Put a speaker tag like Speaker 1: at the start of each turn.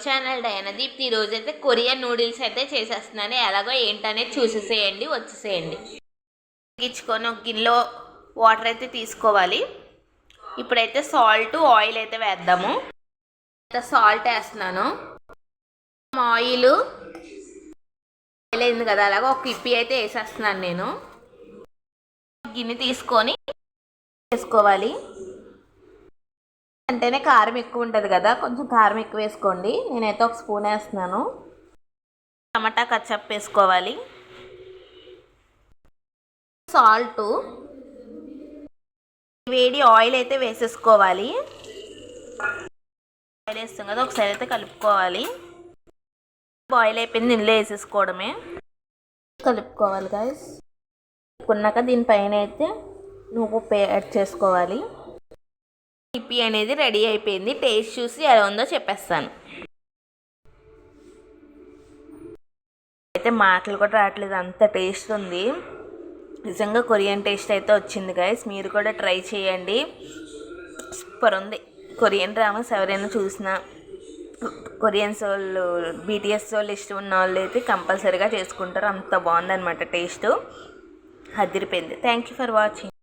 Speaker 1: Channel డయానాదీప్. ఈ రోజైతే Korean noodles అయితే చేసేస్తున్నాను. ఎలాగో ఏంటనేది చూసేసేయండి, వచ్చేసేయండి. ఇచ్చుకొని ఒక గిన్నెలో వాటర్ అయితే తీసుకోవాలి. ఇప్పుడైతే సాల్ట్ ఆయిల్ అయితే వేద్దాము. సాల్ట్ వేస్తున్నాను. ఆయిల్ అయింది కదా, అలాగా ఒక ఇప్పి అయితే వేసేస్తున్నాను. నేను గిన్నె తీసుకొని వేసుకోవాలి. అంటేనే కారం ఎక్కువ ఉంటుంది కదా, కొంచెం కారం ఎక్కువ వేసుకోండి. నేనైతే ఒక స్పూన్ వేస్తున్నాను. టమాటా కచ్చప్ వేసుకోవాలి. సాల్ట్, వేడి ఆయిల్ అయితే వేసేసుకోవాలి. ఆయిల్ వేస్తాం కదా, ఒకసారి అయితే కలుపుకోవాలి. బాయిల్ అయిపోయింది, ఇందులో వేసేసుకోవడమే. కలుపుకోవాలి గాయస్. కలుపుకున్నాక దీనిపైన అయితే నువ్వు యాడ్ చేసుకోవాలి. ఇప్పి అనేది రెడీ అయిపోయింది. టేస్ట్ చూసి ఎలా ఉందో చెప్పేస్తాను. అయితే మాటలు కూడా రావట్లేదు, అంత టేస్ట్ ఉంది. నిజంగా కొరియన్ టేస్ట్ అయితే వచ్చింది గైస్. మీరు కూడా ట్రై చేయండి. సూపర్ ఉంది. కొరియన్ డ్రామాస్ ఎవరైనా చూసినా, కొరియన్స్ వాళ్ళు, బీటీఎస్ వాళ్ళు ఇష్టం ఉన్న వాళ్ళు అయితే కంపల్సరీగా చేసుకుంటారు. అంత బాగుందన్నమాట టేస్ట్. అదిరిపోయింది. Thank you for watching.